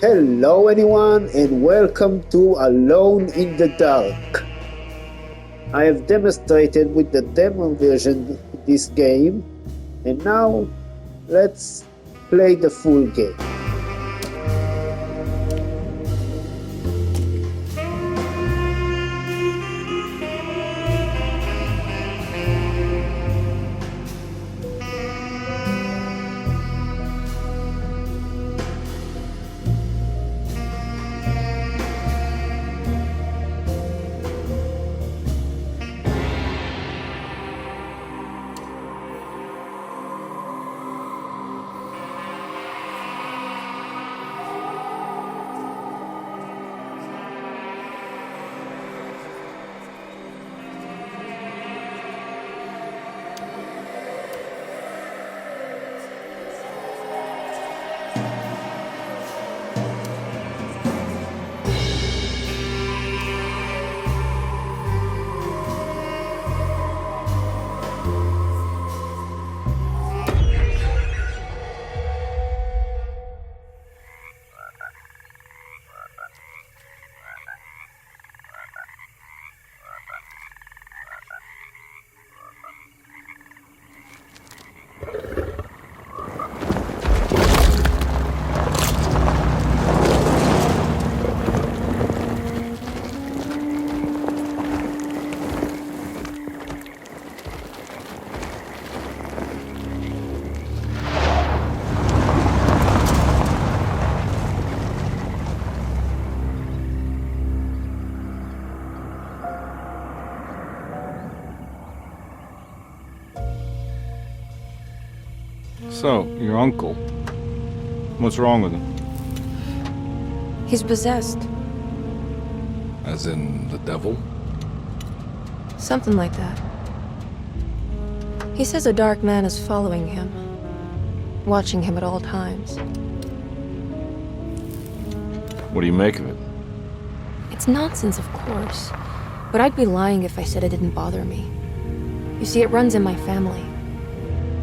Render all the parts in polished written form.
Hello, anyone, and welcome to Alone in the Dark. I have demonstrated with the demo version this game, and now let's play the full game. So, your uncle. What's wrong with him? He's possessed. As in the devil? Something like that. He says a dark man is following him, watching him at all times. What do you make of it? It's nonsense, of course, but I'd be lying if I said it didn't bother me. You see, it runs in my family.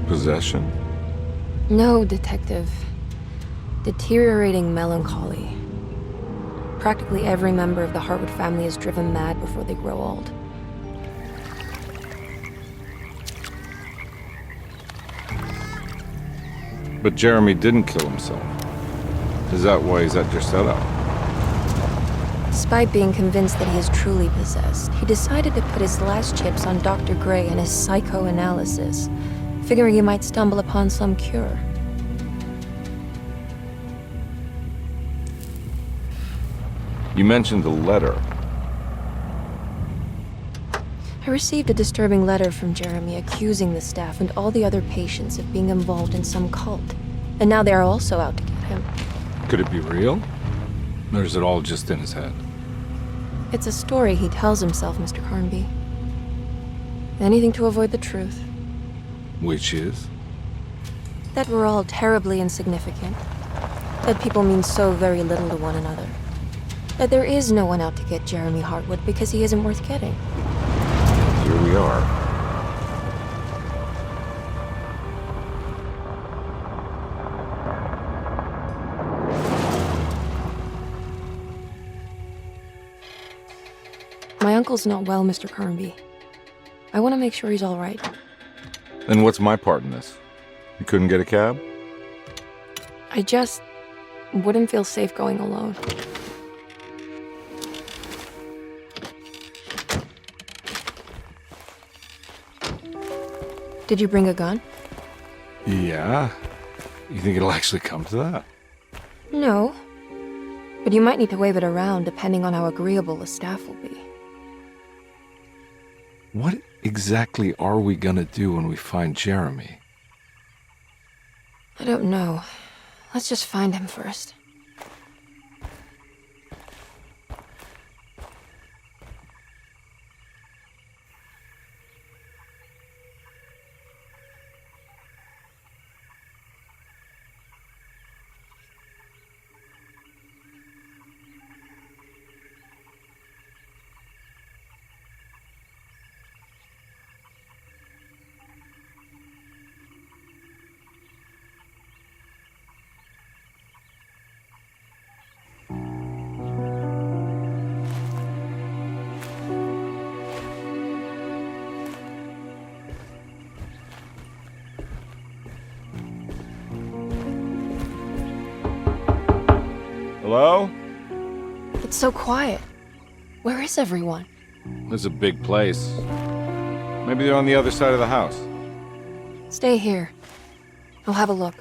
Possession? No, Detective. Deteriorating melancholy. Practically every member of the Hartwood family is driven mad before they grow old. But Jeremy didn't kill himself. Is that why he's at your setup? Despite being convinced that he is truly possessed, he decided to put his last chips on Dr. Gray and his psychoanalysis, figuring he might stumble upon some cure. You mentioned the letter. I received a disturbing letter from Jeremy accusing the staff and all the other patients of being involved in some cult. And now they are also out to get him. Could it be real? Or is it all just in his head? It's a story he tells himself, Mr. Carnby. Anything to avoid the truth. Which is? That we're all terribly insignificant. That people mean so very little to one another. That there is no one out to get Jeremy Hartwood because he isn't worth getting. Here we are. My uncle's not well, Mr. Carnby. I want to make sure he's all right. Then what's my part in this? You couldn't get a cab? I just wouldn't feel safe going alone. Did you bring a gun? Yeah. You think it'll actually come to that? No. But you might need to wave it around depending on how agreeable the staff will be. What exactly are we gonna do when we find Jeremy? I don't know. Let's just find him first. Hello? It's so quiet. Where is everyone? This is a big place. Maybe they're on the other side of the house. Stay here. I'll have a look.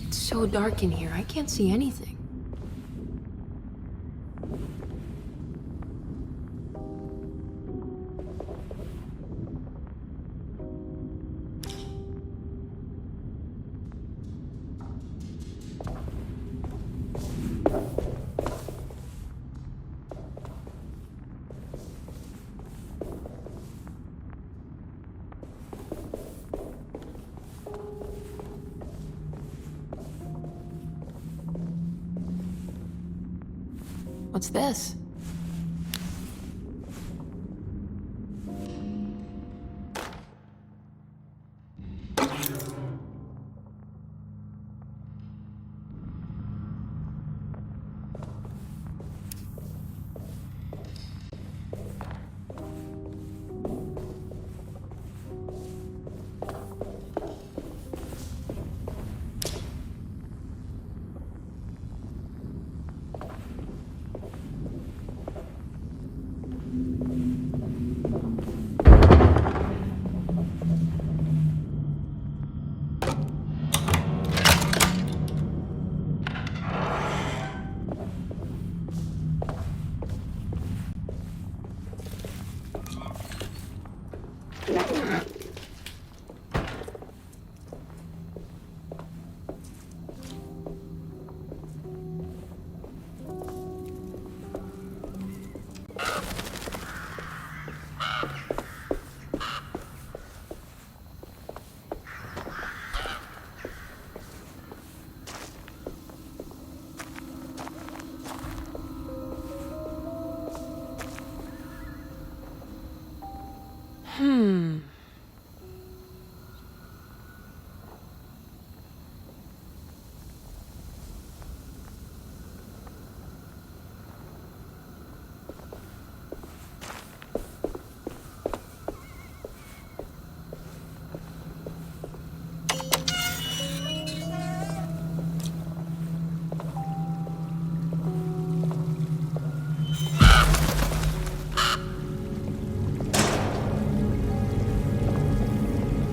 It's so dark in here, I can't see anything. What's this?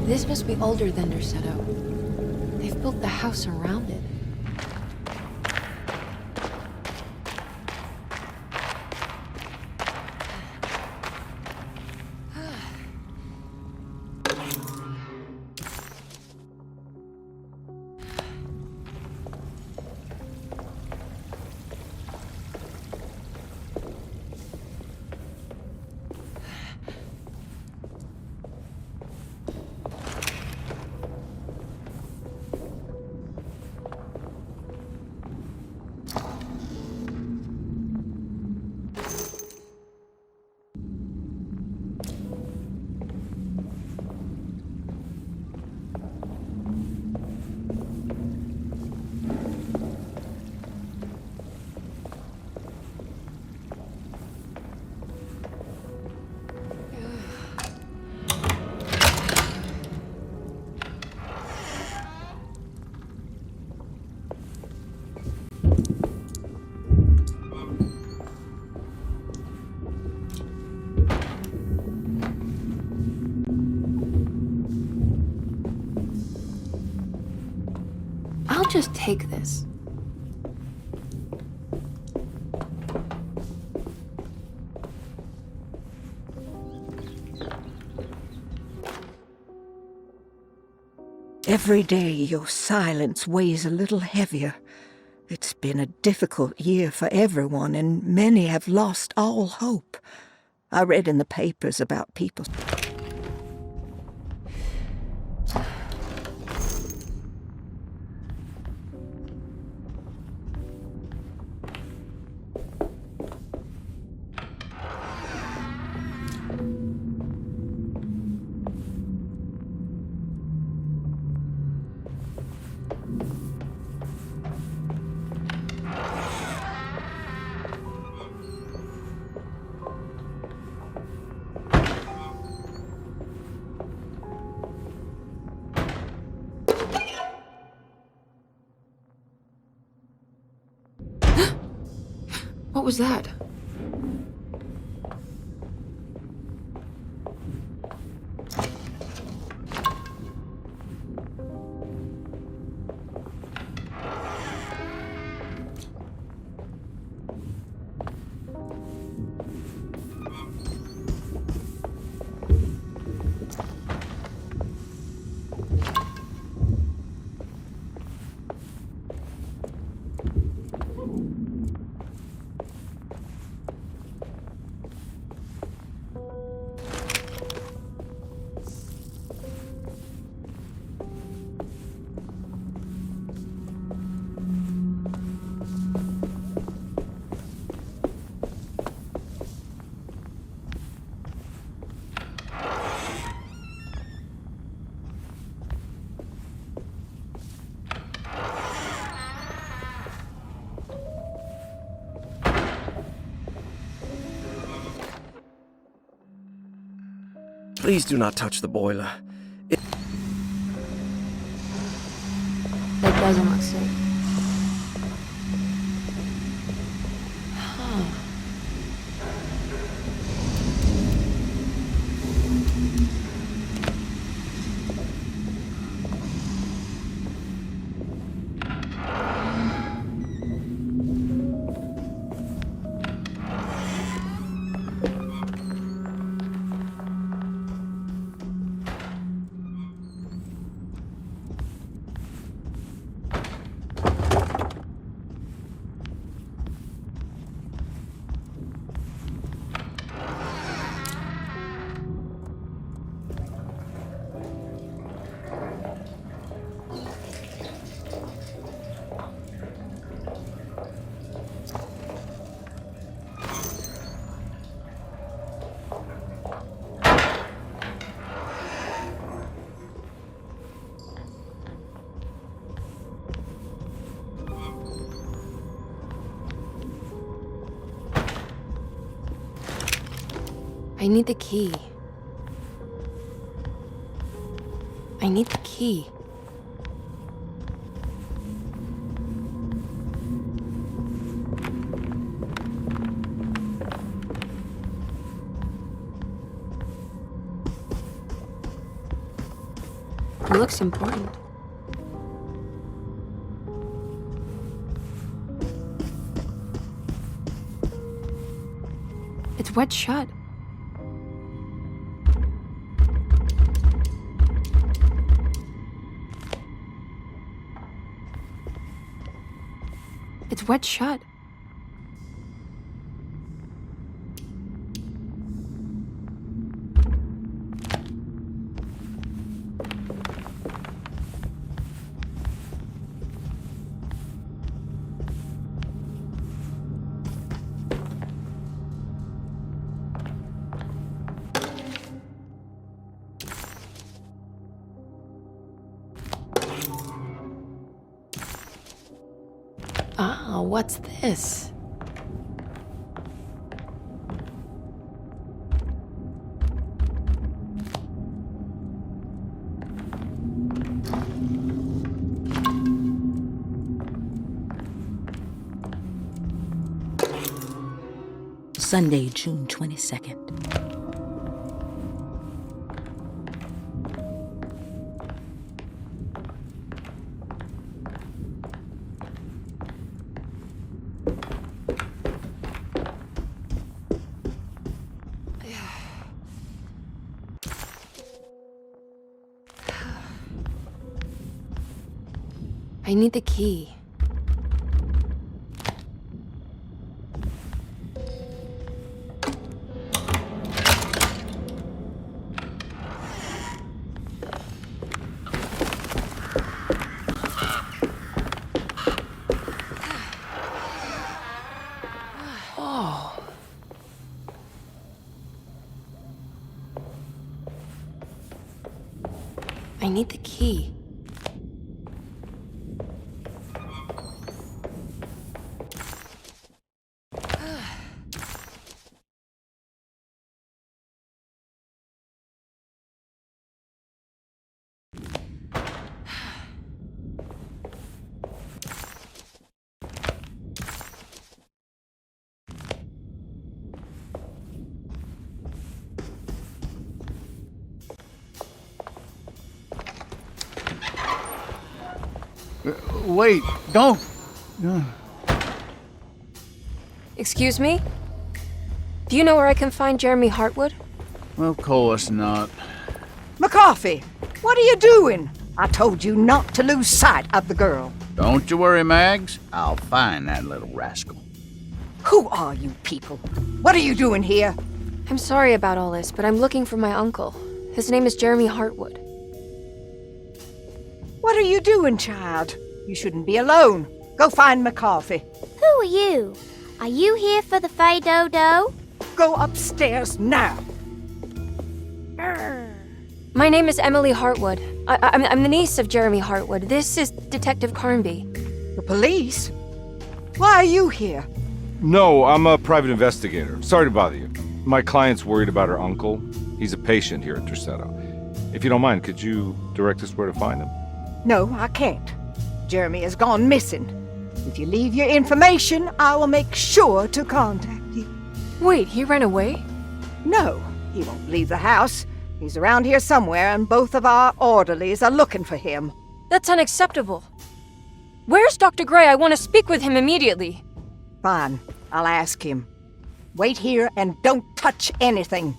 This must be older than Derceto. They've built the house around it. I'll just take this. Every day your silence weighs a little heavier. It's been a difficult year for everyone, and many have lost all hope. I read in the papers about people... What was that? Please do not touch the boiler. That doesn't look safe. Huh. I need the key. I need the key. It looks important. It's wedged shut. It's wedged shut. Ah, what's this? Sunday, June 22nd. I need the key. I need the key. Wait, don't! Excuse me? Do you know where I can find Jeremy Hartwood? Of course not. McCarthy, what are you doing? I told you not to lose sight of the girl. Don't you worry, Mags. I'll find that little rascal. Who are you people? What are you doing here? I'm sorry about all this, but I'm looking for my uncle. His name is Jeremy Hartwood. What are you doing, child? You shouldn't be alone. Go find McCarthy. Who are you? Are you here for the Fay Dodo? Go upstairs now. My name is Emily Hartwood. I'm the niece of Jeremy Hartwood. This is Detective Carnby. The police? Why are you here? No, I'm a private investigator. Sorry to bother you. My client's worried about her uncle. He's a patient here at Tercetto. If you don't mind, could you direct us where to find him? No, I can't. Jeremy has gone missing. If you leave your information, I will make sure to contact you. Wait, he ran away? No, he won't leave the house. He's around here somewhere, and both of our orderlies are looking for him. That's unacceptable. Where's Dr. Gray? I want to speak with him immediately. Fine, I'll ask him. Wait here and don't touch anything.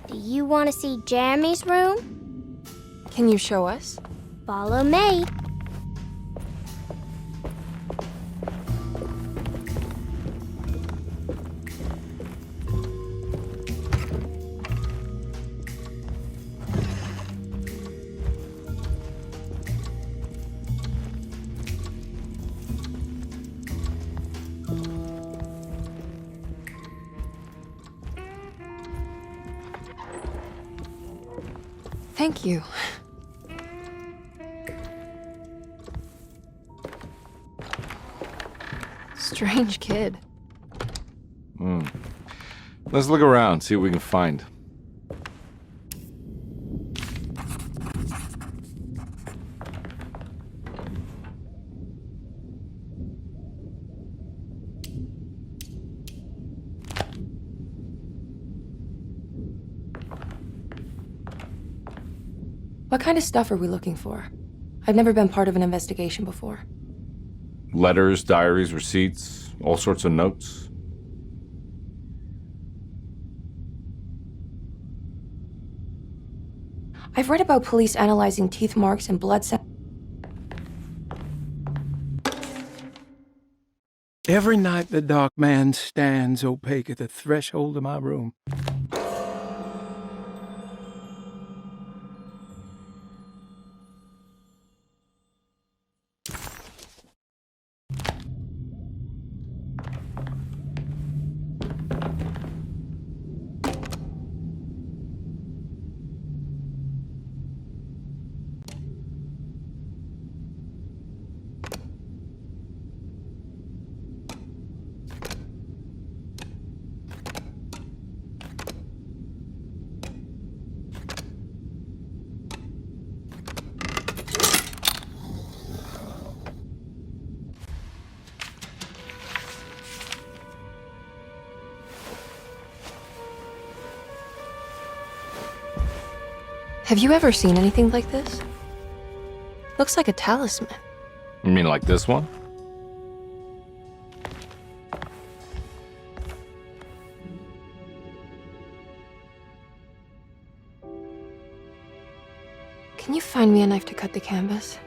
Do you want to see Jeremy's room? Can you show us? Follow me. Thank you. Strange kid. Let's look around, see what we can find. What kind of stuff are we looking for? I've never been part of an investigation before. Letters, diaries, receipts, all sorts of notes. I've read about police analyzing teeth marks and blood samples. Every night the dark man stands opaque at the threshold of my room. Have you ever seen anything like this? Looks like a talisman. You mean like this one? Can you find me a knife to cut the canvas?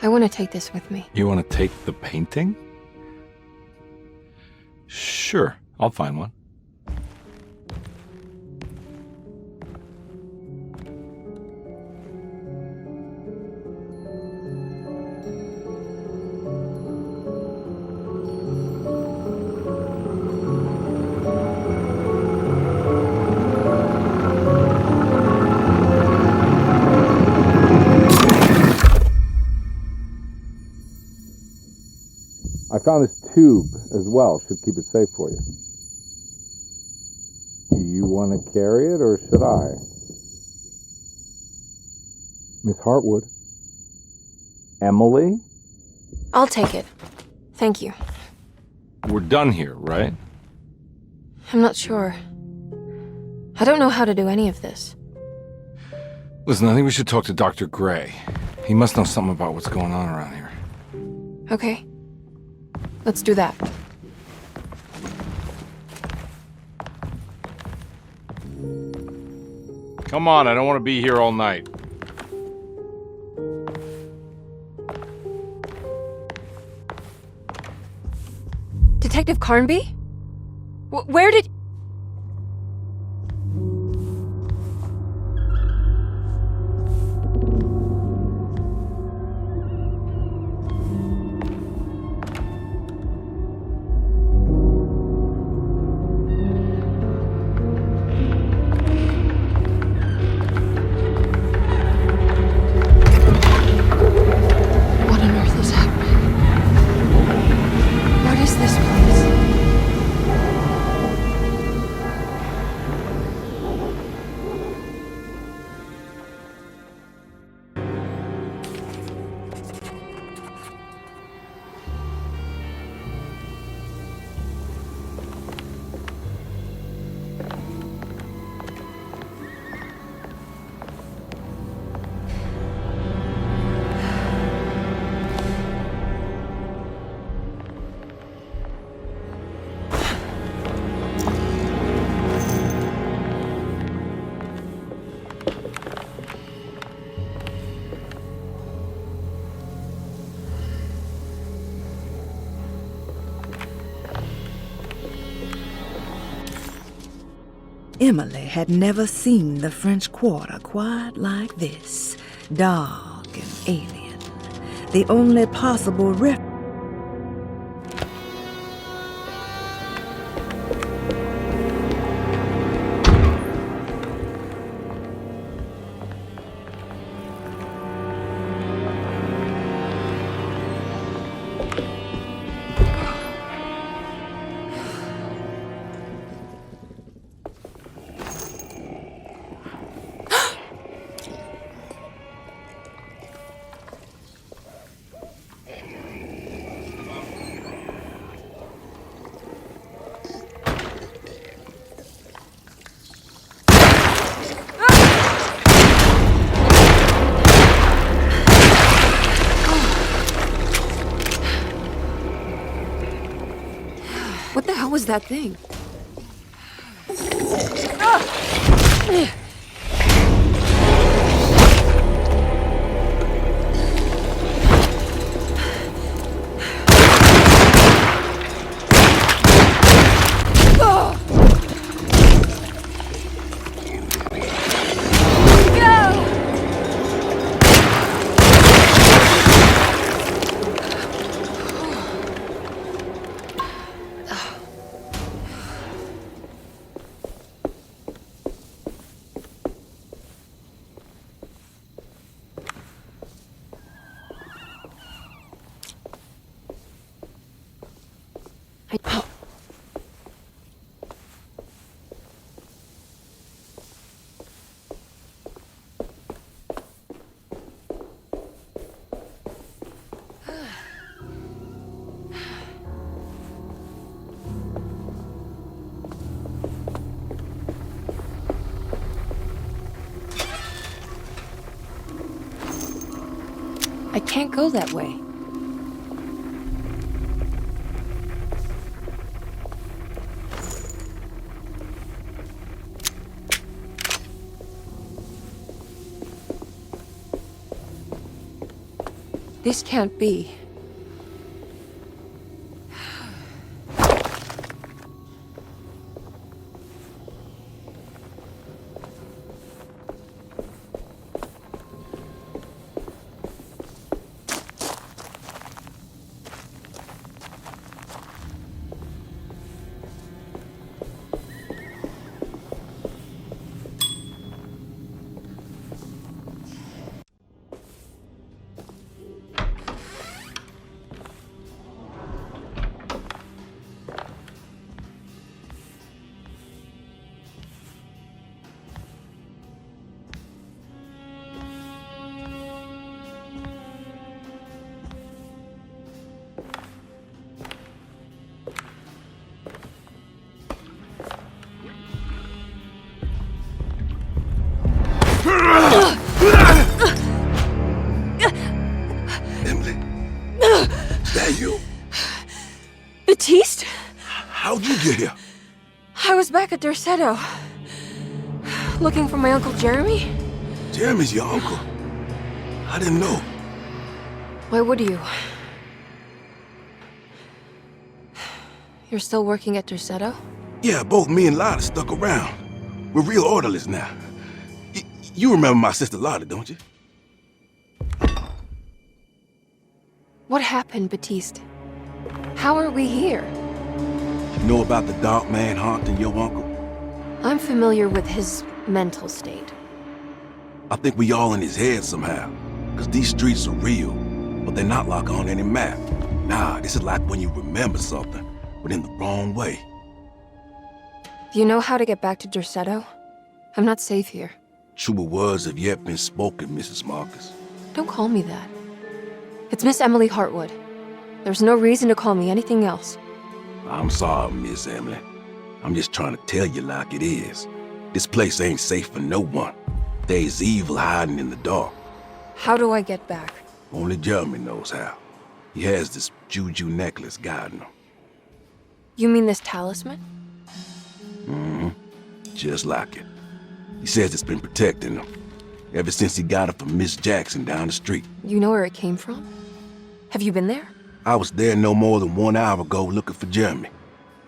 I want to take this with me. You want to take the painting? Sure, I'll find one. I found this tube as well. Should keep it safe for you. Do you want to carry it, or should I? Miss Hartwood? Emily? I'll take it. Thank you. We're done here, right? I'm not sure. I don't know how to do any of this. Listen, I think we should talk to Dr. Gray. He must know something about what's going on around here. Okay. Let's do that. Come on, I don't want to be here all night. Detective Carnby? Where did... What on earth is happening? What is this place? Emily had never seen the French Quarter quite like this, dark and alien. The only possible What the hell was that thing? I can't go that way. This can't be. Emily, is that you? Baptiste? How'd you get here? I was back at Derceto. Looking for my Uncle Jeremy? Jeremy's your uncle. I didn't know. Why would you? You're still working at Derceto? Yeah, both me and Lotta stuck around. We're real orderlies now. You remember my sister Lotta, don't you? What happened, Baptiste? How are we here? You know about the dark man haunting your uncle? I'm familiar with his mental state. I think we all in his head somehow. Cause these streets are real, but they're not like on any map. Nah, this is like when you remember something, but in the wrong way. Do you know how to get back to Derceto? I'm not safe here. Truer words have yet been spoken, Mrs. Marcus. Don't call me that. It's Miss Emily Hartwood. There's no reason to call me anything else. I'm sorry, Miss Emily. I'm just trying to tell you like it is. This place ain't safe for no one. There's evil hiding in the dark. How do I get back? Only Jeremy knows how. He has this juju necklace guiding him. You mean this talisman? Mm-hmm. Just like it. He says it's been protecting him ever since he got it from Miss Jackson down the street. You know where it came from? Have you been there? I was there no more than 1 hour ago looking for Jeremy.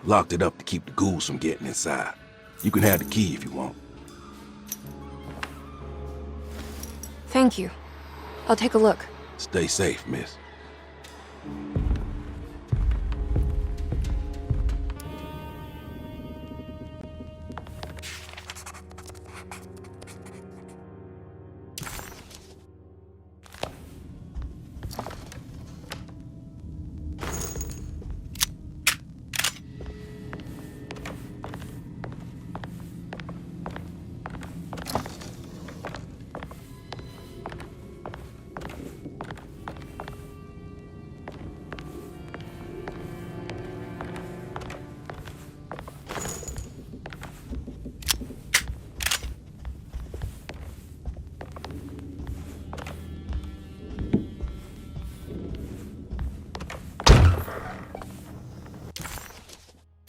Locked it up to keep the ghouls from getting inside. You can have the key if you want. Thank you. I'll take a look. Stay safe, miss.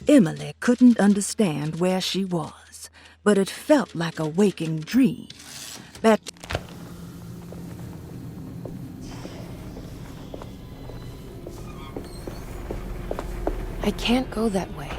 Emily couldn't understand where she was, but it felt like a waking dream. That I can't go that way.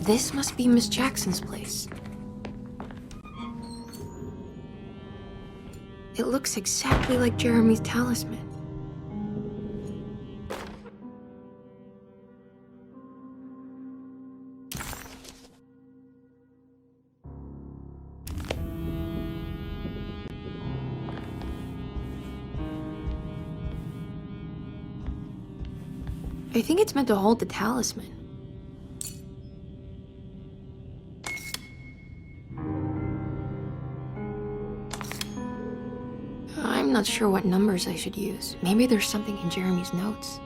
This must be Miss Jackson's place. It looks exactly like Jeremy's talisman. I think it's meant to hold the talisman. I'm not sure what numbers I should use. Maybe there's something in Jeremy's notes.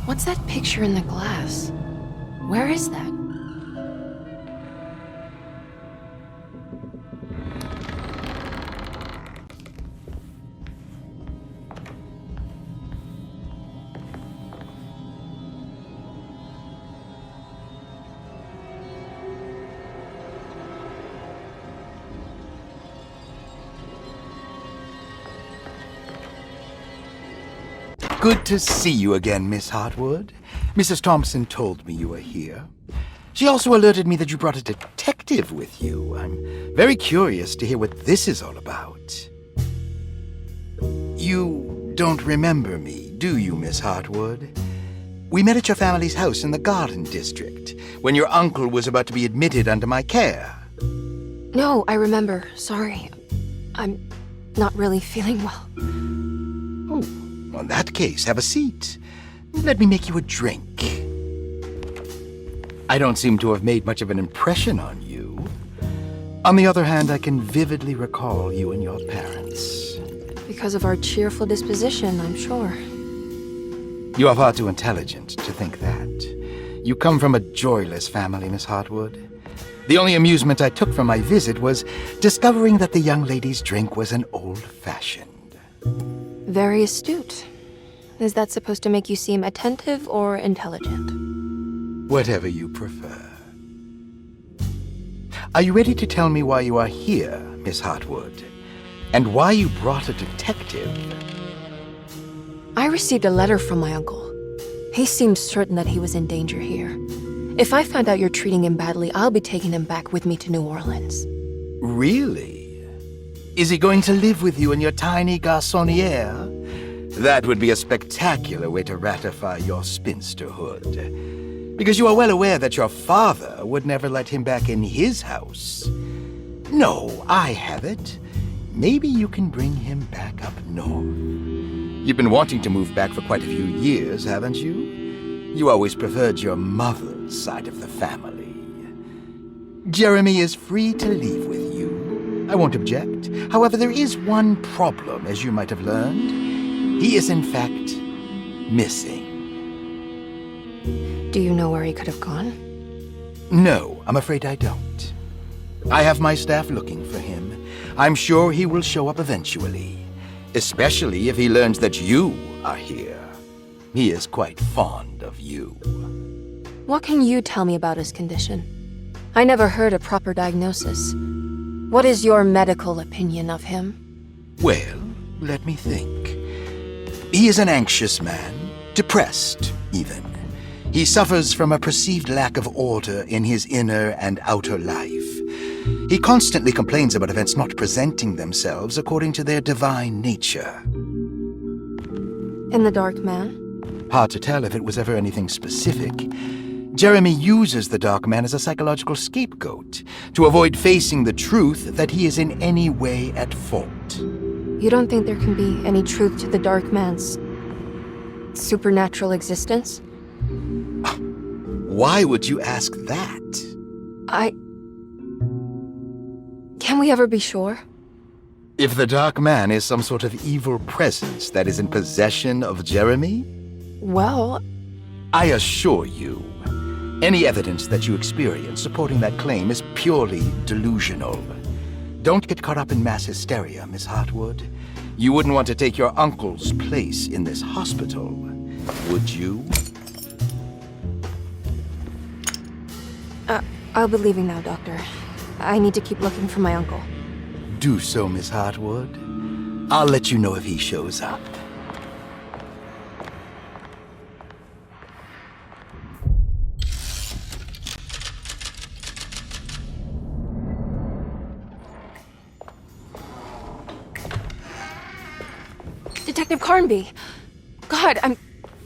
What's that picture in the glass? Where is that? Good to see you again, Miss Hartwood. Mrs. Thompson told me you were here. She also alerted me that you brought a detective with you. I'm very curious to hear what this is all about. You don't remember me, do you, Miss Hartwood? We met at your family's house in the Garden District, when your uncle was about to be admitted under my care. No, I remember. Sorry. I'm not really feeling well. In that case, have a seat. Let me make you a drink. I don't seem to have made much of an impression on you. On the other hand, I can vividly recall you and your parents. Because of our cheerful disposition, I'm sure. You are far too intelligent to think that. You come from a joyless family, Miss Hartwood. The only amusement I took from my visit was discovering that the young lady's drink was an old-fashioned. Very astute. Is that supposed to make you seem attentive or intelligent? Whatever you prefer. Are you ready to tell me why you are here, Miss Hartwood? And why you brought a detective? I received a letter from my uncle. He seems certain that he was in danger here. If I find out you're treating him badly, I'll be taking him back with me to New Orleans. Really? Is he going to live with you in your tiny garçonniere? That would be a spectacular way to ratify your spinsterhood. Because you are well aware that your father would never let him back in his house. No, I have it. Maybe you can bring him back up north. You've been wanting to move back for quite a few years, haven't you? You always preferred your mother's side of the family. Jeremy is free to leave with you. I won't object. However, there is one problem, as you might have learned. He is, in fact, missing. Do you know where he could have gone? No, I'm afraid I don't. I have my staff looking for him. I'm sure he will show up eventually, especially if he learns that you are here. He is quite fond of you. What can you tell me about his condition? I never heard a proper diagnosis. What is your medical opinion of him? Well, let me think. He is an anxious man, depressed, even. He suffers from a perceived lack of order in his inner and outer life. He constantly complains about events not presenting themselves according to their divine nature. And the Dark Man? Hard to tell if it was ever anything specific. Jeremy uses the Dark Man as a psychological scapegoat to avoid facing the truth that he is in any way at fault. You don't think there can be any truth to the Dark Man's supernatural existence? Why would you ask that? Can we ever be sure? If the Dark Man is some sort of evil presence that is in possession of Jeremy, Well, I assure you, any evidence that you experience supporting that claim is purely delusional. Don't get caught up in mass hysteria, Miss Hartwood. You wouldn't want to take your uncle's place in this hospital, would you? I'll be leaving now, Doctor. I need to keep looking for my uncle. Do so, Miss Hartwood. I'll let you know if he shows up. Detective Carnby! God,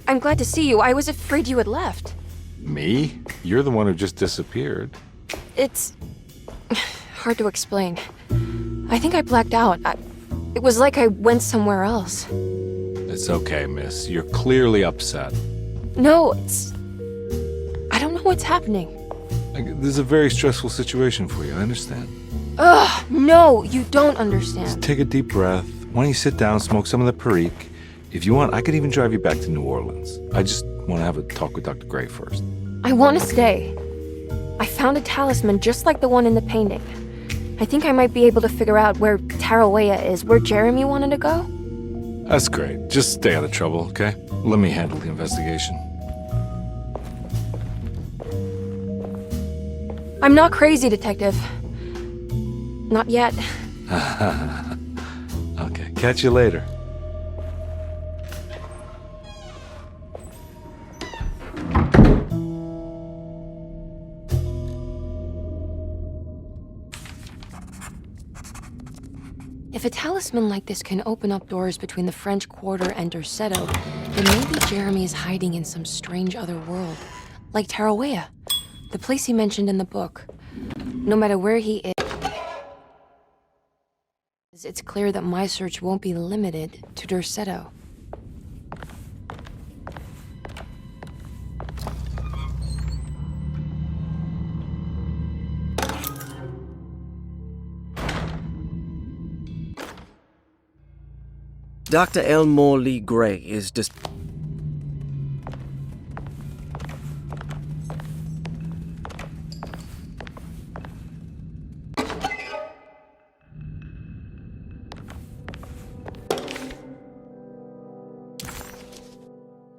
I'm glad to see you. I was afraid you had left. Me? You're the one who just disappeared. It's hard to explain. I think I blacked out. It was like I went somewhere else. It's okay, miss. You're clearly upset. No, I don't know what's happening. This is a very stressful situation for you, I understand. Ugh, no, you don't understand. Take a deep breath. Why don't you sit down, smoke some of the Perique? If you want, I could even drive you back to New Orleans. I just want to have a talk with Dr. Gray first. I want to stay. I found a talisman just like the one in the painting. I think I might be able to figure out where Tarawea is, where Jeremy wanted to go. That's great. Just stay out of trouble, okay? Let me handle the investigation. I'm not crazy, Detective. Not yet. Okay, catch you later. If a talisman like this can open up doors between the French Quarter and Derceto, then maybe Jeremy is hiding in some strange other world. Like Tarawea, the place he mentioned in the book. No matter where he is, it's clear that my search won't be limited to Derceto. Dr. Elmore Lee Gray is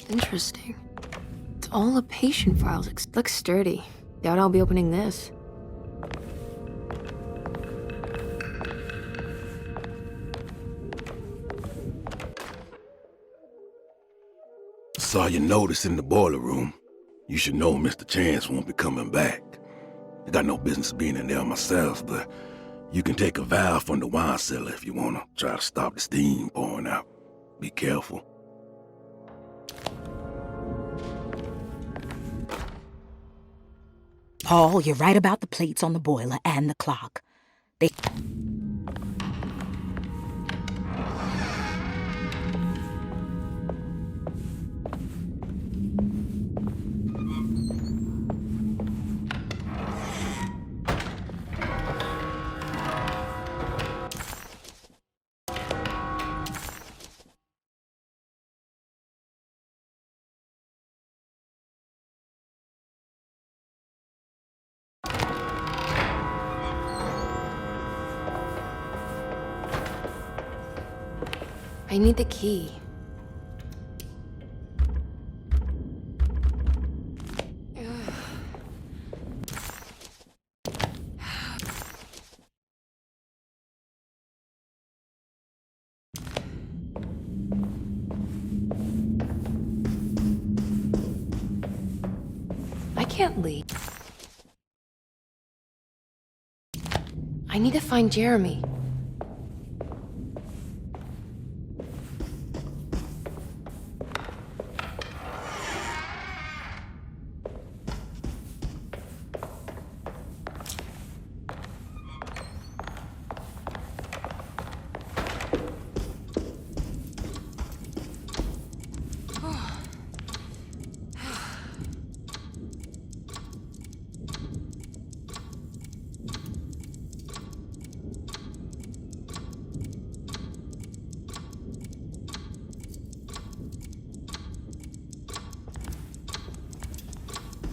Interesting. It's all the patient files. It looks sturdy. Doubt I'll be opening this. Saw your notice in the boiler room. You should know Mr. Chance won't be coming back. I got no business being in there myself, but you can take a valve from the wine cellar if you want to try to stop the steam pouring out. Be careful. Paul, you're right about the plates on the boiler and the clock. They... I need the key. I can't leave. I need to find Jeremy.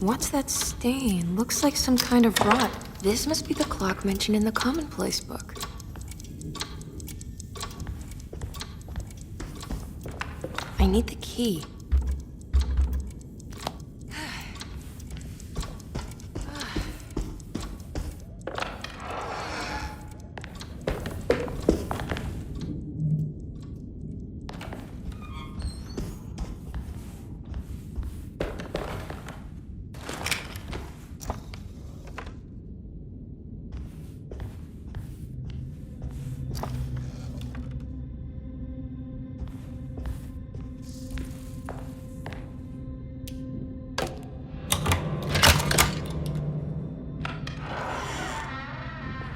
What's that stain? Looks like some kind of rot. This must be the clock mentioned in the commonplace book. I need the key.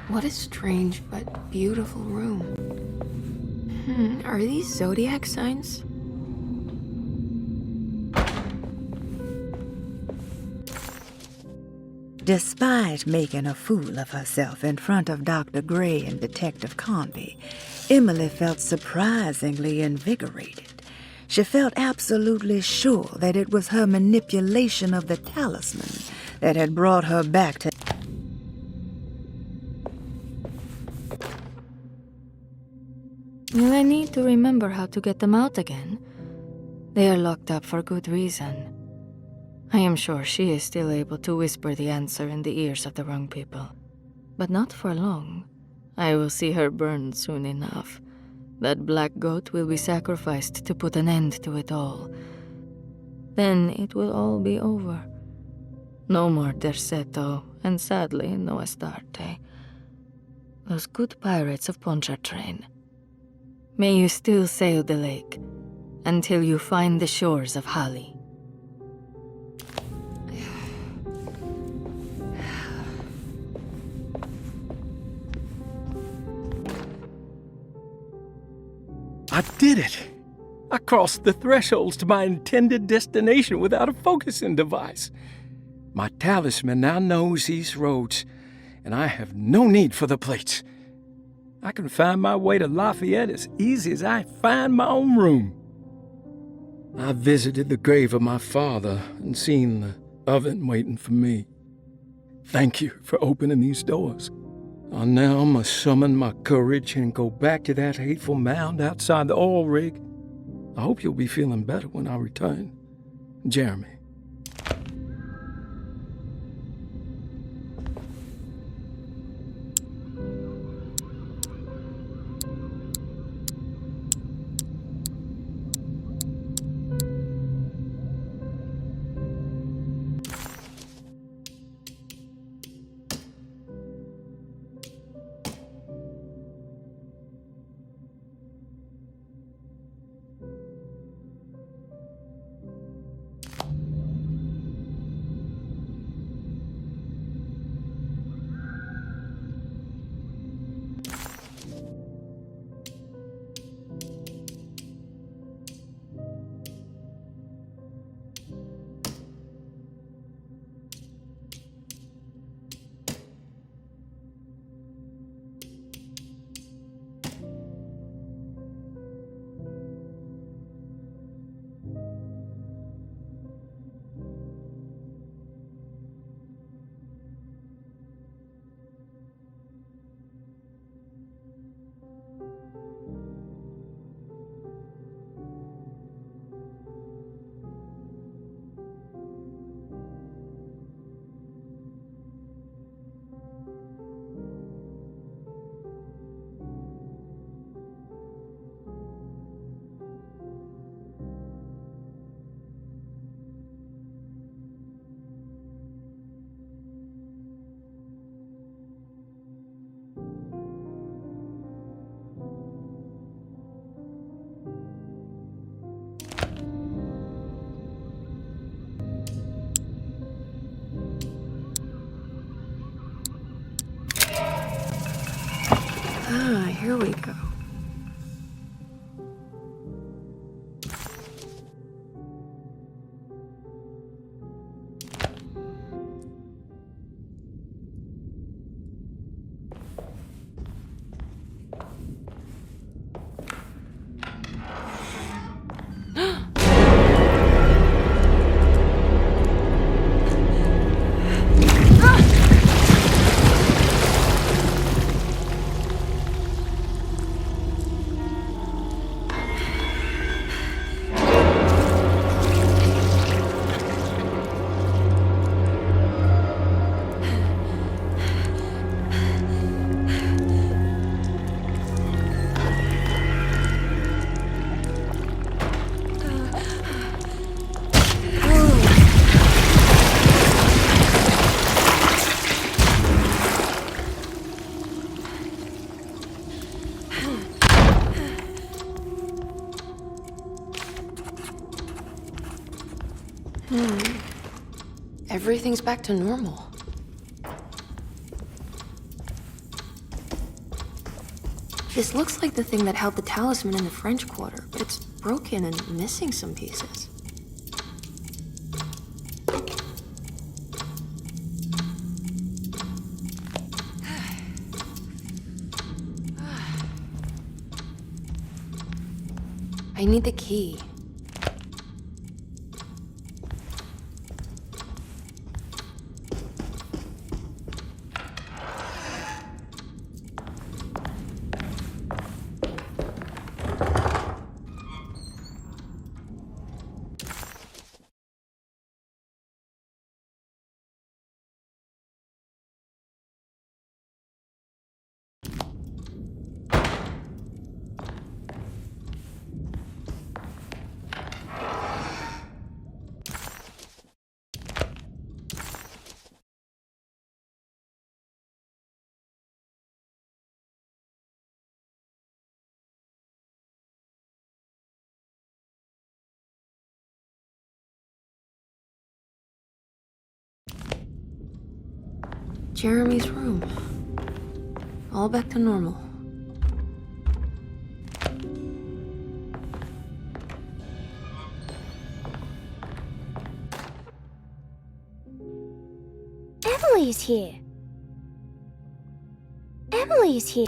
What a strange but beautiful room. Are these zodiac signs? Despite making a fool of herself in front of Dr. Gray and Detective Conby, Emily felt surprisingly invigorated. She felt absolutely sure that it was her manipulation of the talisman that had brought her back to... Will I need to remember how to get them out again? They are locked up for good reason. I am sure she is still able to whisper the answer in the ears of the wrong people. But not for long. I will see her burned soon enough. That black goat will be sacrificed to put an end to it all. Then it will all be over. No more Terceto, and sadly, no Astarte. Those good pirates of Pontchartrain. May you still sail the lake, until you find the shores of Hali. I did it! I crossed the thresholds to my intended destination without a focusing device. My talisman now knows these roads, and I have no need for the plates. I can find my way to Lafayette as easy as I find my own room. I visited the grave of my father and seen the oven waiting for me. Thank you for opening these doors. I now must summon my courage and go back to that hateful mound outside the oil rig. I hope you'll be feeling better when I return. Jeremy. Here we go. Everything's back to normal. This looks like the thing that held the talisman in the French Quarter, but it's broken and missing some pieces. I need the key. Jeremy's room. All back to normal. Emily's here. Emily's here.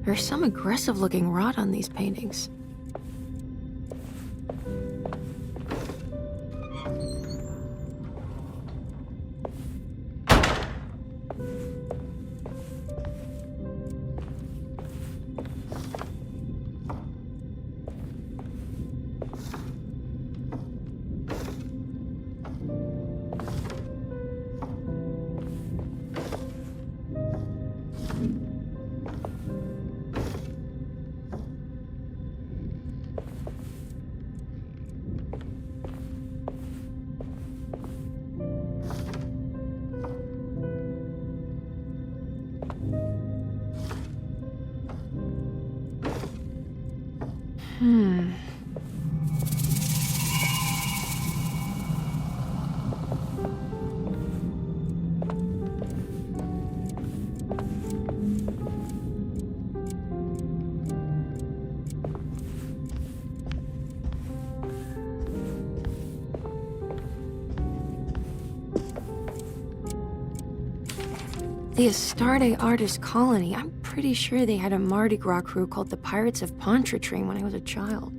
There's some aggressive-looking rot on these paintings. The Astarte Artist Colony. I'm pretty sure they had a Mardi Gras crew called the Pirates of Pontchartrain when I was a child.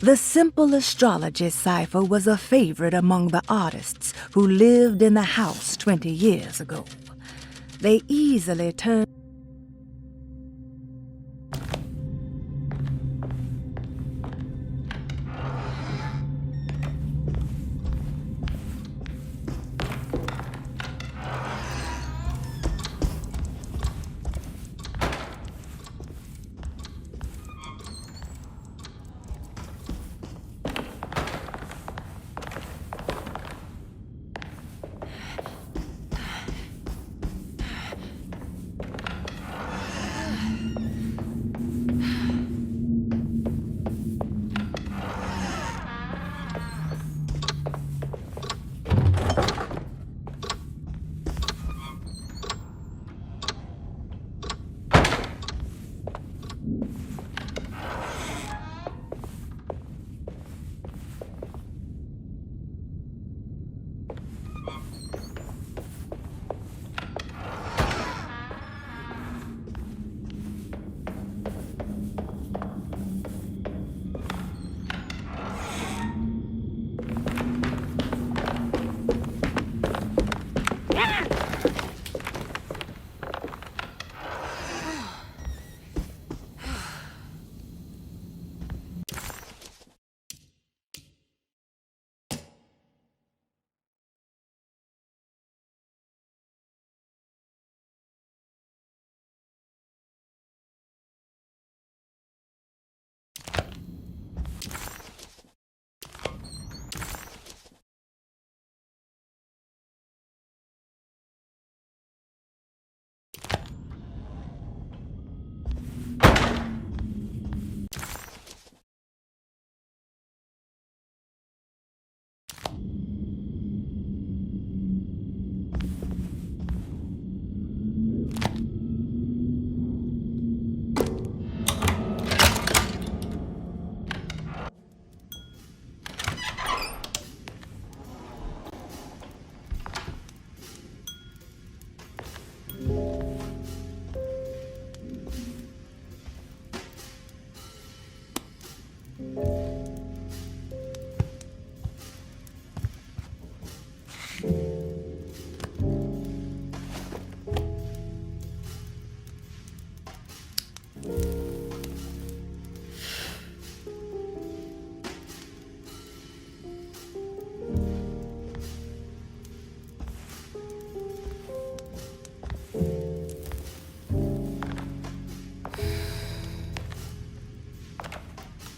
The simple astrology cipher was a favorite among the artists who lived in the house 20 years ago. They easily turned...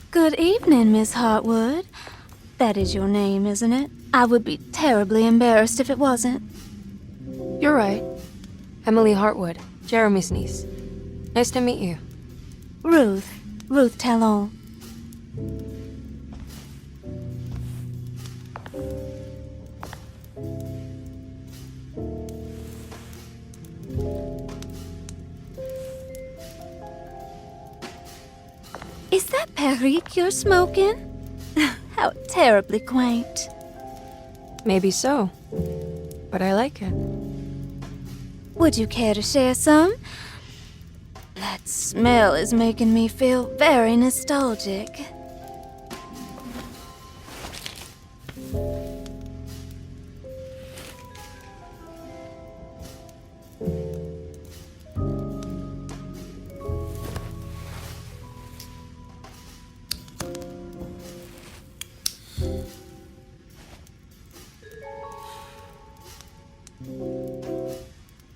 Good evening, Miss Hartwood. That is your name, isn't it? I would be terribly embarrassed if it wasn't. You're right. Emily Hartwood, Jeremy's niece. Nice to meet you. Ruth Talon. Is that Perique you're smoking? How terribly quaint. Maybe so, but I like it. Would you care to share some? That smell is making me feel very nostalgic.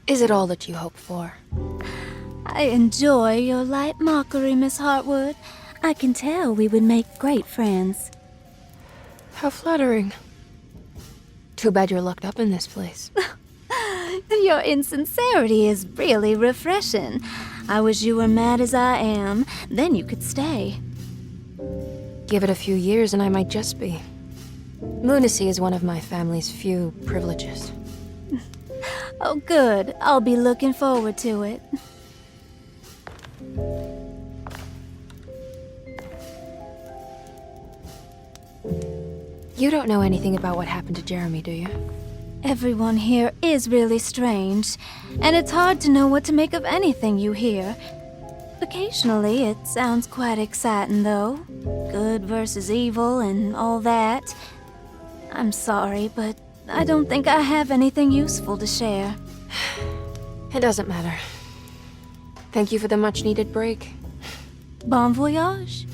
Is it all that you hope for? I enjoy your light mockery, Miss Hartwood. I can tell we would make great friends. How flattering. Too bad you're locked up in this place. Your insincerity is really refreshing. I wish you were mad as I am. Then you could stay. Give it a few years and I might just be. Lunacy is one of my family's few privileges. Oh, good. I'll be looking forward to it. You don't know anything about what happened to Jeremy, do you? Everyone here is really strange, and it's hard to know what to make of anything you hear. Occasionally, it sounds quite exciting, though. good versus evil and all that. I'm sorry, but I don't think I have anything useful to share. It doesn't matter. Thank you for the much-needed break. Bon voyage.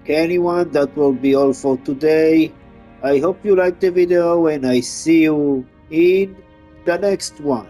Okay, anyone, that will be all for today. I hope you liked the video and I see you in the next one.